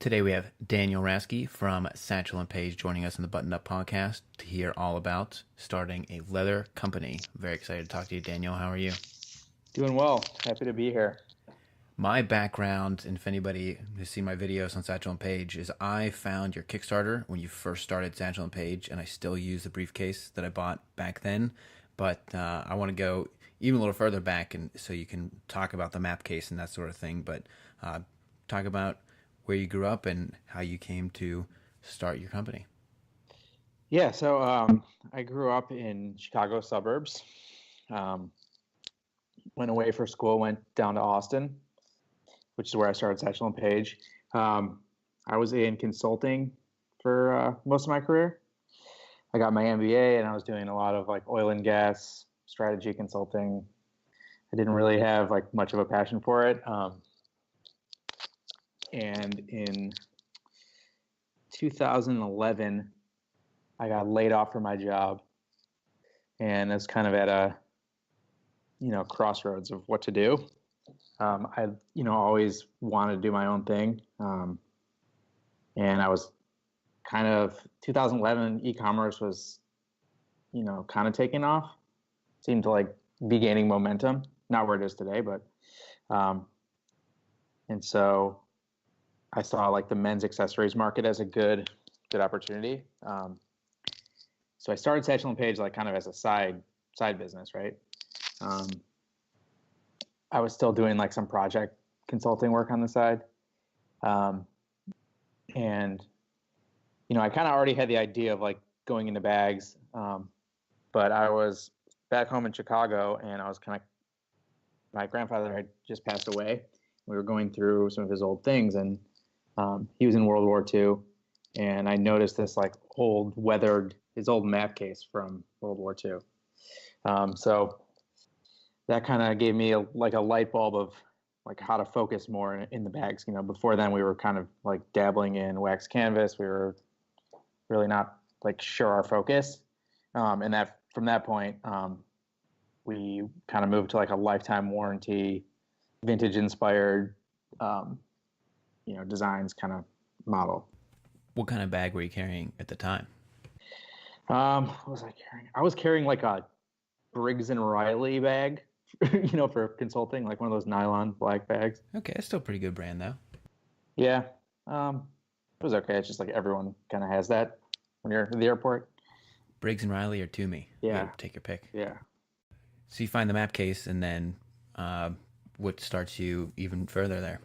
Today we have Daniel Ralsky from Satchel and Page joining us in the Button Up podcast to hear all about starting a leather company. I'm very excited to talk to you, Daniel. How are you? Doing well. Happy to be here. My background, and if anybody has seen my videos on Satchel and Page, is I found your Kickstarter when you first started Satchel and Page, and I still use the briefcase that I bought back then. But I want to go even a little further back, and so you can talk about the map case and that sort of thing. But talk about where you grew up and how you came to start your company. Yeah, so I grew up in Chicago suburbs. Um, Went away for school, went down to Austin, which is where I started Satchel and Page. I was in consulting for most of my career. I got my MBA, and I was doing a lot of like oil and gas strategy consulting. I didn't really have like much of a passion for it. And in 2011, I got laid off from my job, and it's kind of at a crossroads of what to do. I always wanted to do my own thing, and I was kind of 2011 e-commerce was kind of taking off. Seemed to like be gaining momentum, not where it is today, but and so I saw like the men's accessories market as a good opportunity. So I started Satchel and Page like kind of as a side business, right? I was still doing like some project consulting work on the side, and I kind of already had the idea of like going into bags, but I was back home in Chicago, and I was kind of my grandfather had just passed away. We were going through some of his old things, and he was in World War II, and I noticed this like his old map case from World War II. So that kind of gave me a light bulb of like how to focus more in the bags. Before then we were kind of like dabbling in wax canvas. We were really not like sure our focus. And that from that point, we kind of moved to like a lifetime warranty, vintage inspired, designs kind of model. What kind of bag were you carrying at the time? What was I carrying? I was carrying like a Briggs and Riley bag, for consulting, like one of those nylon black bags. Okay, it's still a pretty good brand though. Yeah. It was okay. It's just like everyone kind of has that when you're at the airport. Briggs and Riley or Toomey. Yeah. You take your pick. Yeah. So you find the map case, and then what starts you even further there?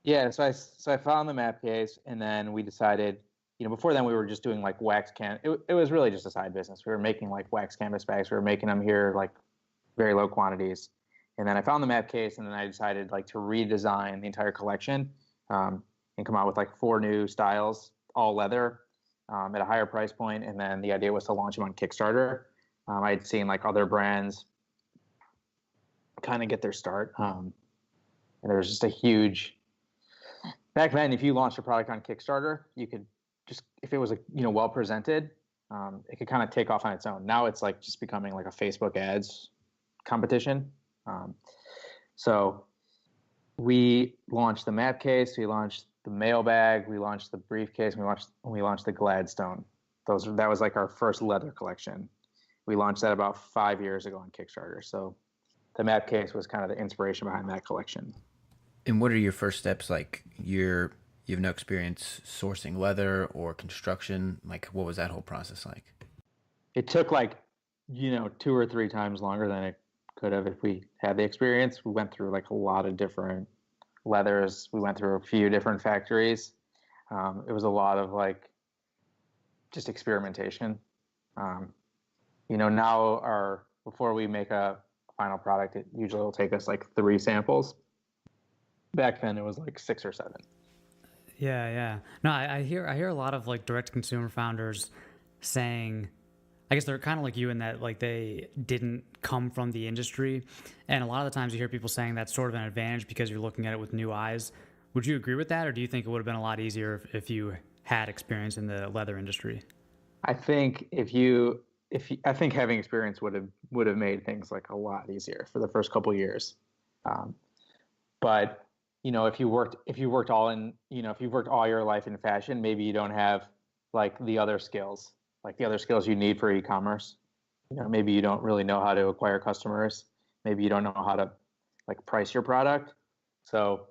Yeah. So I found the map case, and then we decided, before then we were just doing like it was really just a side business. We were making like wax canvas bags. We were making them here like very low quantities. And then I found the map case, and then I decided like to redesign the entire collection, and come out with like 4 new styles, all leather, at a higher price point. And then the idea was to launch them on Kickstarter. I'd seen like other brands kind of get their start. And there was just a huge, back then, if you launched a product on Kickstarter, you could just, if it was well presented, it could kind of take off on its own. Now it's like just becoming like a Facebook ads competition. So we launched the map case, we launched the mailbag, we launched the briefcase, we launched the Gladstone. That was like our first leather collection. We launched that about 5 years ago on Kickstarter. So the map case was kind of the inspiration behind that collection. And what are your first steps? Like you have no experience sourcing leather or construction. Like what was that whole process like? It took like 2 or 3 times longer than it could have if we had the experience. We went through like a lot of different leathers. We went through a few different factories. It was a lot of like just experimentation. Now before we make a final product, it usually will take us like 3 samples. Back then it was like 6 or 7. Yeah. No, I hear a lot of like direct consumer founders saying, I guess they're kind of like you in that like they didn't come from the industry, and a lot of the times you hear people saying that's sort of an advantage because you're looking at it with new eyes. Would you agree with that, or do you think it would have been a lot easier if you had experience in the leather industry? I think I think having experience would have made things like a lot easier for the first couple of years. But if you worked all in, if you've worked all your life in fashion, maybe you don't have like the other skills, you need for e-commerce. Maybe you don't really know how to acquire customers. Maybe you don't know how to like price your product. So,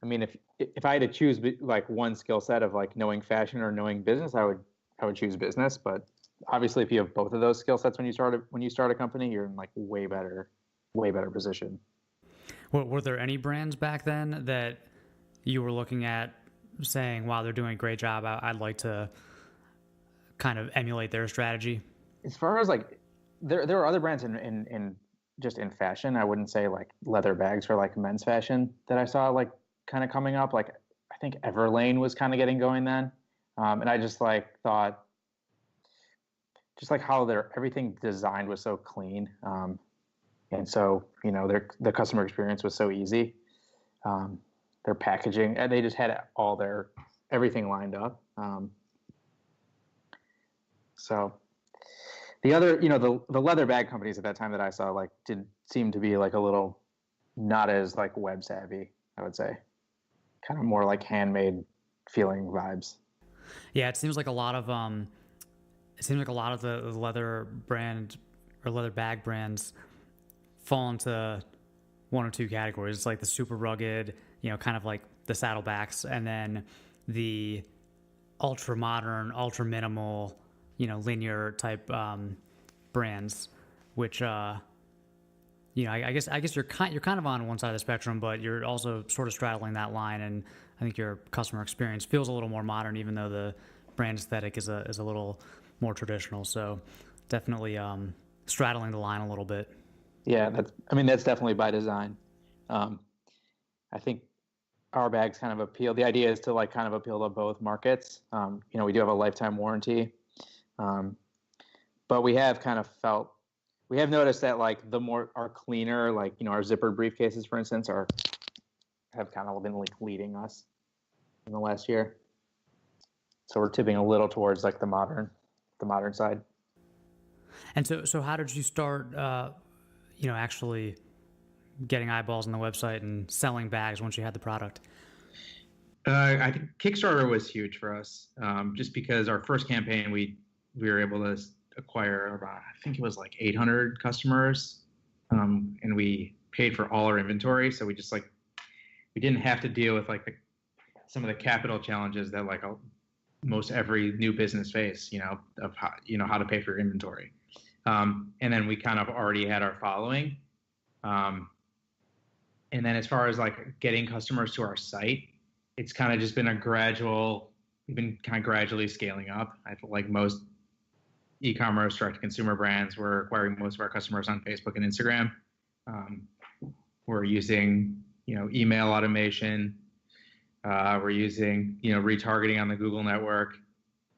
I mean, if I had to choose like one skill set of like knowing fashion or knowing business, I would choose business. But obviously, if you have both of those skill sets when you start a company, you're in like way better position. Were there any brands back then that you were looking at saying, wow, they're doing a great job, I'd like to kind of emulate their strategy? As far as like, there are other brands in just in fashion. I wouldn't say like leather bags for like men's fashion that I saw like kind of coming up. Like I think Everlane was kind of getting going then, and I just like thought, just like how their everything designed was so clean, and so the customer experience was so easy. Their packaging, and they just had all their everything lined up. So the other, the leather bag companies at that time that I saw like did seem to be like a little not as like web savvy, I would say. Kind of more like handmade feeling vibes. Yeah, it seems like a lot of the leather brand or leather bag brands fall into one or two categories. It's like the super rugged, kind of like the saddlebacks, and then the ultra modern, ultra minimal, linear type brands, which I guess you're kind of on one side of the spectrum, but you're also sort of straddling that line, and I think your customer experience feels a little more modern, even though the brand aesthetic is a little more traditional. So definitely straddling the line a little bit. Yeah, that's definitely by design. I think our bags kind of appeal. The idea is to like kind of appeal to both markets. We do have a lifetime warranty, but we have noticed that like the more our cleaner, like our zippered briefcases, for instance, have kind of been like leading us in the last year. So we're tipping a little towards like the modern side. And so how did you start? Actually getting eyeballs on the website and selling bags once you had the product? I think Kickstarter was huge for us, just because our first campaign we were able to acquire about, I think it was like 800 customers, and we paid for all our inventory, so we just like we didn't have to deal with like some of the capital challenges that like most every new business face, of how to pay for your inventory. And then we kind of already had our following. And then as far as like getting customers to our site, it's kind of just been we've been kind of gradually scaling up. I feel like most e-commerce direct to consumer brands, we're acquiring most of our customers on Facebook and Instagram. We're using, email automation. We're using, retargeting on the Google network.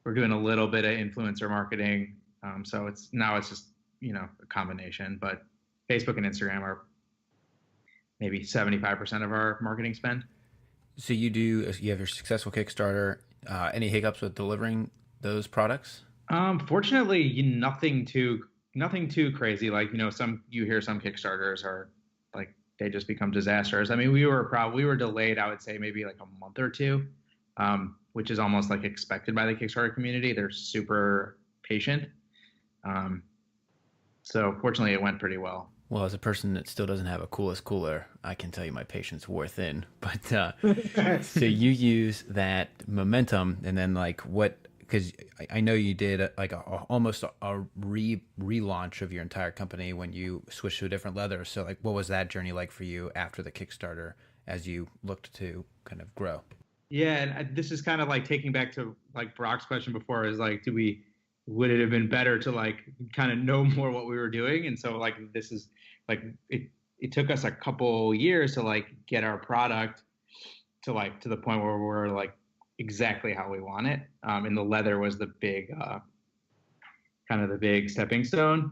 We're doing a little bit of influencer marketing. So it's just, a combination, but Facebook and Instagram are maybe 75% of our marketing spend. So you have your successful Kickstarter. Any hiccups with delivering those products? Fortunately, nothing too crazy. Like, you hear some Kickstarters are like, they just become disasters. I mean, we were delayed, I would say maybe like a month or two, which is almost like expected by the Kickstarter community. They're super patient. So fortunately it went pretty well. Well, as a person that still doesn't have a coolest cooler, I can tell you my patience wore thin. But so you use that momentum, and then like what? Because I know you did like almost a relaunch of your entire company when you switched to a different leather. So like, what was that journey like for you after the Kickstarter as you looked to kind of grow? Yeah, and this is kind of like taking back to like Brock's question before, is like, would it have been better to like kind of know more what we were doing? And so like this is like it took us a couple years to like get our product to the point where we're like exactly how we want it. And the leather was the big kind of the big stepping stone.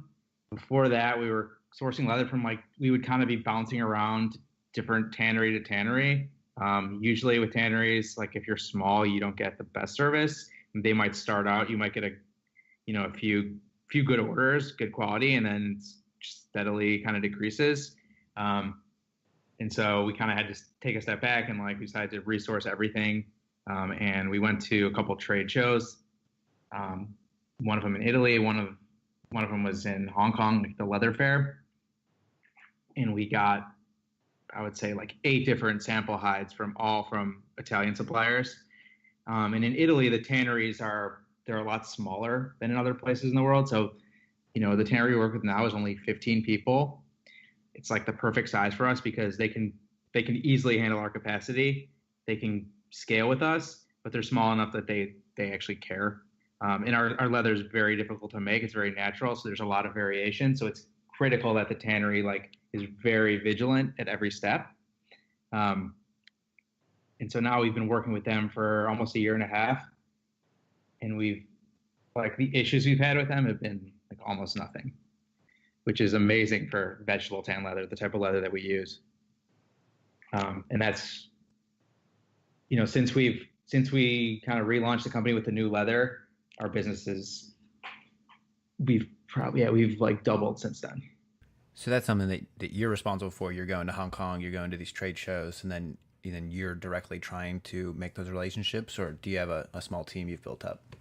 Before that, we were sourcing leather from we would kind of be bouncing around different tannery to tannery. Usually with tanneries, like if you're small, you don't get the best service. They might start out, you might get a few good orders, good quality, and then it's steadily kind of decreases. And so we kind of had to take a step back and like we decided to resource everything. And we went to a couple trade shows. One of them in Italy, one of them was in Hong Kong, like the leather fair. And we got, I would say, like 8 different sample hides from Italian suppliers. And in Italy, the tanneries they're a lot smaller than in other places in the world. So, the tannery we work with now is only 15 people. It's like the perfect size for us because they can easily handle our capacity. They can scale with us, but they're small enough that they actually care. And our leather is very difficult to make. It's very natural, so there's a lot of variation. So it's critical that the tannery is very vigilant at every step. And so now we've been working with them for almost a year and a half, and the issues we've had with them have been like almost nothing, which is amazing for vegetable tan leather, the type of leather that we use. And that's, since we kind of relaunched the company with the new leather, our businesses, we've like doubled since then. So that's something that you're responsible for. You're going to Hong Kong, you're going to these trade shows, and then you're directly trying to make those relationships, or do you have a small team you've built up?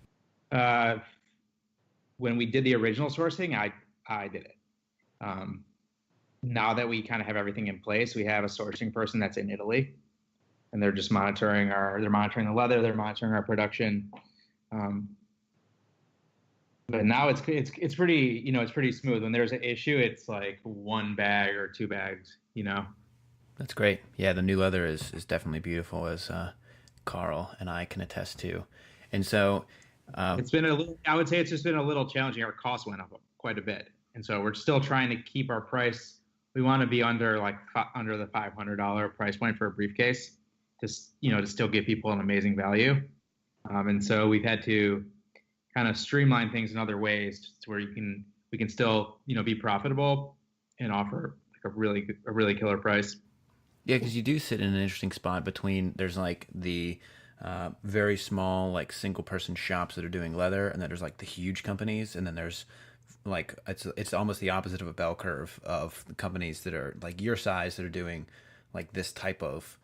When we did the original sourcing, I did it. Now that we kind of have everything in place, we have a sourcing person that's in Italy, and they're just monitoring the leather, they're monitoring our production. But now it's pretty, it's pretty smooth. When there's an issue, it's like 1 bag or 2 bags, That's great. Yeah, the new leather is definitely beautiful, as Carl and I can attest to. And so it's been I would say it's just been a little challenging. Our costs went up quite a bit. And so we're still trying to keep our price. We want to be under the $500 price point for a briefcase to still give people an amazing value. And so we've had to kind of streamline things in other ways to where we can still, be profitable and offer like a really killer price. Yeah, because you do sit in an interesting spot between there's like the very small like single person shops that are doing leather, and then there's like the huge companies, and then there's like it's almost the opposite of a bell curve of companies that are like your size that are doing like this type of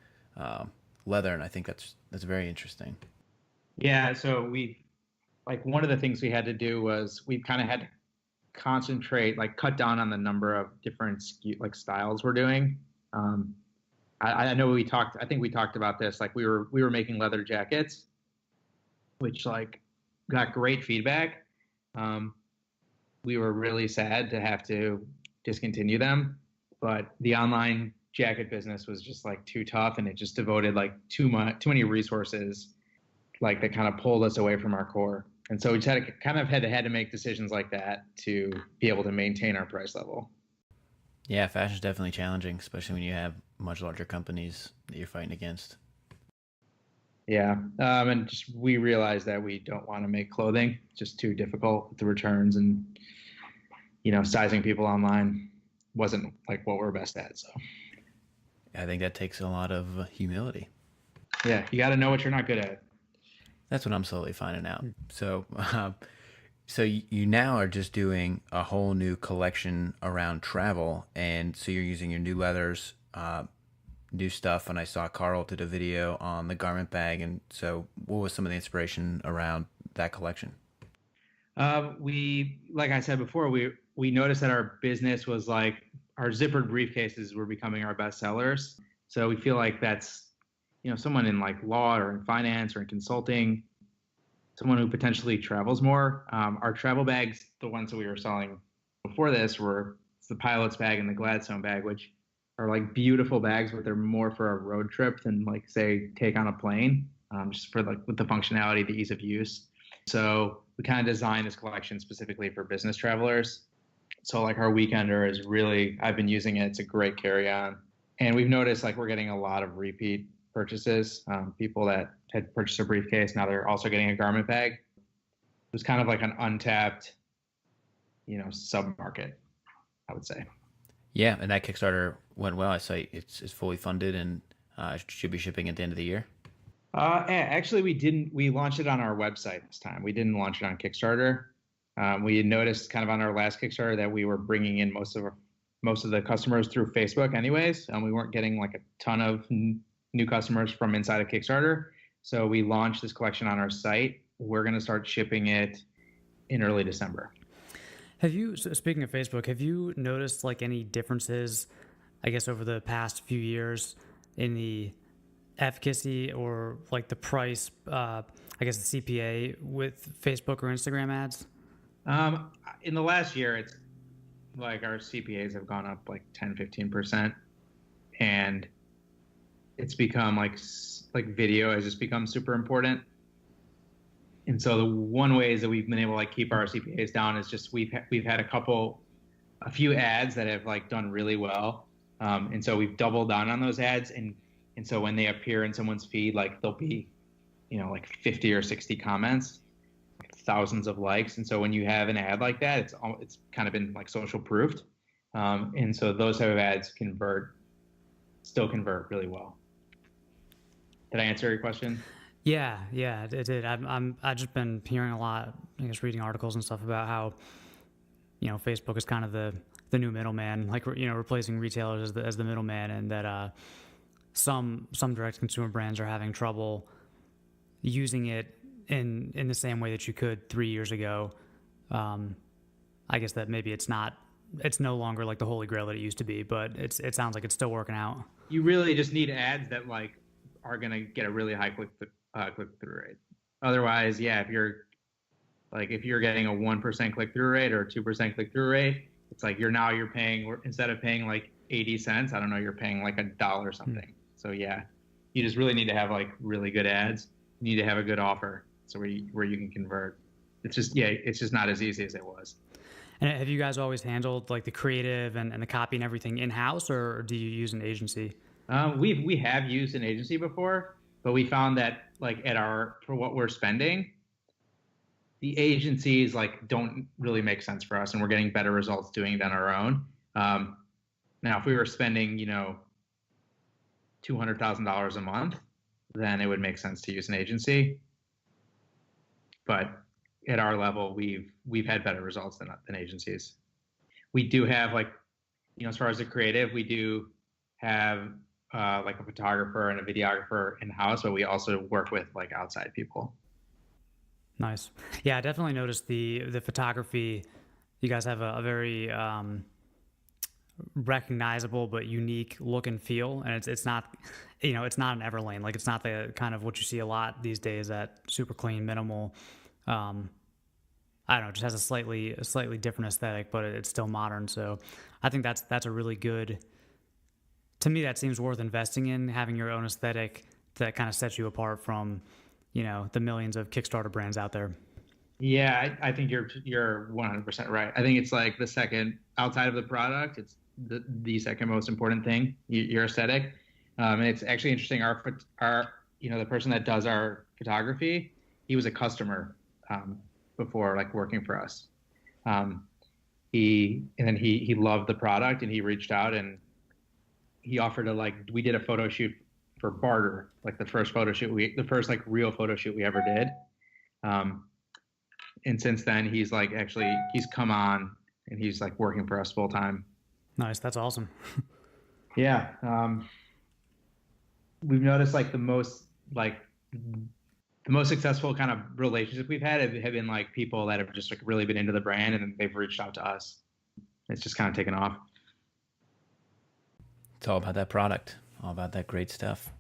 leather, and I think that's very interesting. Yeah, so one of the things we had to do was we kind of had to concentrate, cut down on the number of different styles we're doing. I know I think we talked about this. Like we were making leather jackets, which got great feedback. We were really sad to have to discontinue them, but the online jacket business was just too tough, and it just devoted too many resources, that kind of pulled us away from our core. And so we just had to make decisions like that to be able to maintain our price level. Yeah, fashion's definitely challenging, especially when you have much larger companies that you're fighting against. Yeah, and just we realized that we don't want to make clothing. It's just too difficult with the returns, and sizing people online wasn't what we're best at. So I think that takes a lot of humility. Yeah, you got to know what you're not good at. That's what I'm slowly finding out. So, so you now are just doing a whole new collection around travel, and so you're using your new leathers, new stuff. And I saw Carl did a video on the garment bag, and so what was some of the inspiration around that collection? Like I said before, we noticed that our business was our zippered briefcases were becoming our best sellers. So we feel like that's someone in law or in finance or in consulting, someone who potentially travels more. Our travel bags, the ones that we were selling before this, it's the pilot's bag and the Gladstone bag, which are beautiful bags, but they're more for a road trip than say take on a plane, just for with the functionality, the ease of use. So we kind of designed this collection specifically for business travelers. So our Weekender is really, I've been using it. It's a great carry-on. And we've noticed we're getting a lot of repeat purchases, people that had purchased a briefcase, now they're also getting a garment bag. It was kind of an untapped, sub-market, I would say. Yeah, and that Kickstarter went well. I saw it's fully funded and should be shipping at the end of the year. Actually, we launched it on our website this time. We didn't launch it on Kickstarter. We had noticed kind of on our last Kickstarter that we were bringing in most of most of the customers through Facebook anyways, and we weren't getting like a ton of new customers from inside of Kickstarter. So we launched this collection on our site. We're going to start shipping it in early December. Speaking of Facebook, have you noticed like any differences, I guess, over the past few years in the efficacy or like the price, I guess the CPA with Facebook or Instagram ads? In the last year, it's like our CPAs have gone up like 10-15%, and it's become like video has just become super important. And so the one ways that we've been able to like keep our CPAs down is just we've had a few ads that have like done really well, and so we've doubled down on those ads, and so when they appear in someone's feed, like there'll be, like 50 or 60 comments, thousands of likes, and so when you have an ad like that, it's kind of been like social proofed, and so those type of ads still convert really well. Did I answer your question? Yeah, it did. I've just been hearing a lot, I guess, reading articles and stuff about how, Facebook is kind of the new middleman, like, replacing retailers as the middleman, and that some direct consumer brands are having trouble using it in the same way that you could 3 years ago. I guess that maybe it's no longer like the holy grail that it used to be, but it sounds like it's still working out. You really just need ads that like are going to get a really high click-through rate. Otherwise, yeah, if you're getting a 1% click-through rate or a 2% click-through rate, it's like you're paying, instead of paying like 80 cents, I don't know, you're paying like $1 something. So yeah, you just really need to have like really good ads. You need to have a good offer so where you can convert. It's just not as easy as it was. And have you guys always handled like the creative and the copy and everything in-house, or do you use an agency? We have used an agency before, but we found that like for what we're spending, the agencies like don't really make sense for us, and we're getting better results doing it on our own. Now, if we were spending, $200,000 a month, then it would make sense to use an agency. But at our level, we've had better results than agencies. We do have like, as far as the creative, we do have like a photographer and a videographer in-house, but we also work with like outside people. Nice. Yeah, I definitely noticed the photography. You guys have a very recognizable but unique look and feel, and it's not, it's not an Everlane. Like, it's not the kind of what you see a lot these days, that super clean, minimal. I don't know, it just has a slightly different aesthetic, but it's still modern. So I think that's a really good. To me, that seems worth investing in, having your own aesthetic that kind of sets you apart from, the millions of Kickstarter brands out there. Yeah, I think you're 100% right. I think it's like the second, outside of the product, it's the second most important thing, your aesthetic. And it's actually interesting. Our the person that does our photography, he was a customer before, like, working for us. He loved the product, and he reached out and he offered to, we did a photo shoot for barter, like the first like real photo shoot we ever did. And since then he's come on and he's like working for us full time. Nice. That's awesome. Yeah. We've noticed like the most successful kind of relationship we've had have been like people that have just like really been into the brand, and they've reached out to us. It's just kind of taken off. It's all about that product, all about that great stuff.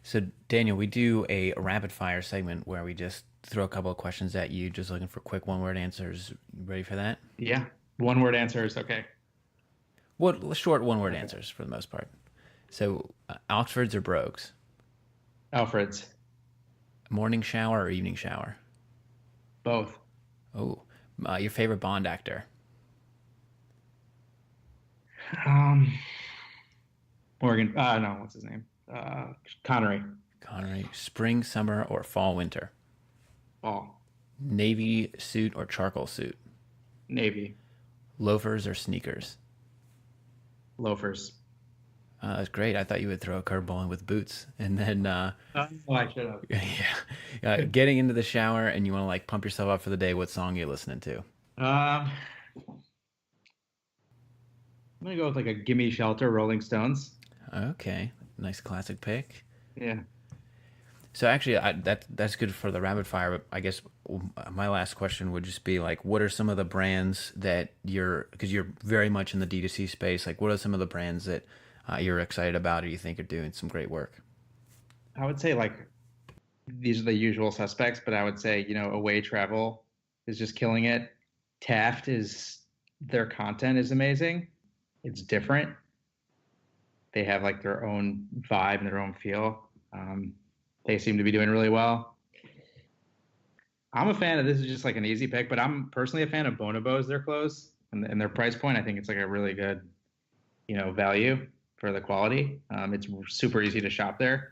So Daniel, we do a rapid fire segment where we just throw a couple of questions at you, just looking for quick one-word answers. You ready for that? Yeah. One-word answers. Okay. What short one-word answers for the most part. So Oxfords or Brogues? Alfred's. Morning shower or evening shower? Both. Oh, your favorite Bond actor? Morgan. No, what's his name? Connery. Connery. Spring, summer, or fall, winter? Fall. Navy suit or charcoal suit? Navy. Loafers or sneakers? Loafers. That's great. I thought you would throw a curveball in with boots. And then I should have. Yeah. Getting into the shower and you want to like pump yourself up for the day, what song are you listening to? gonna go with like a Gimme Shelter, Rolling Stones. Okay, nice classic pick. Yeah. So actually, that's good for the rapid fire. But I guess my last question would just be like, what are some of the brands that because you're very much in the D2C space, like what are some of the brands that you're excited about or you think are doing some great work? I would say like these are the usual suspects, but I would say, Away Travel is just killing it. Taft their content is amazing. It's different. They have like their own vibe and their own feel. They seem to be doing really well. I'm a fan of, this is just like an easy pick, but I'm personally a fan of Bonobos, their clothes and their price point. I think it's like a really good, value for the quality. It's super easy to shop there.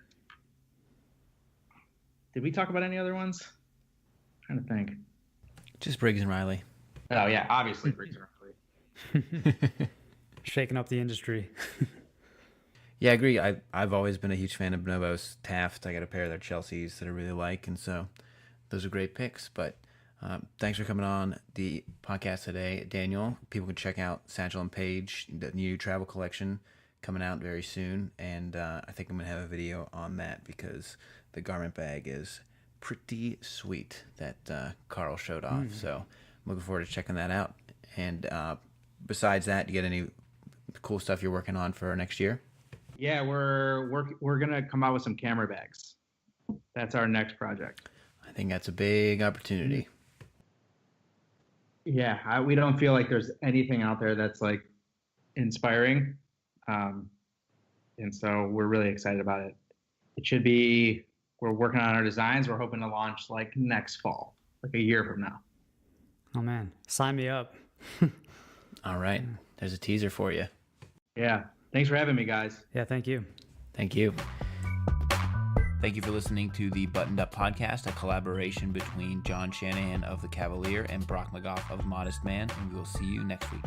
Did we talk about any other ones? I'm trying to think. Just Briggs and Riley. Oh yeah, obviously Briggs and Riley. Shaking up the industry. Yeah, I agree. I've always been a huge fan of Bonobos. Taft, I got a pair of their Chelseas that I really like, and so those are great picks. But thanks for coming on the podcast today, Daniel. People can check out Satchel and Paige, the new travel collection coming out very soon, and I think I'm gonna have a video on that because the garment bag is pretty sweet that Carl showed off. So I'm looking forward to checking that out. And besides that, you get any cool stuff you're working on for next year? Yeah, we're gonna come out with some camera bags. That's our next project. I think that's a big opportunity. Yeah, we don't feel like there's anything out there that's like inspiring, and so we're really excited about it. It should be. We're working on our designs. We're hoping to launch like next fall, like a year from now. Oh man, sign me up. All right, there's a teaser for you. Yeah. Thanks for having me, guys. Yeah, thank you. Thank you. Thank you for listening to the Buttoned Up Podcast, a collaboration between John Shanahan of The Cavalier and Brock McGough of Modest Man, and we will see you next week.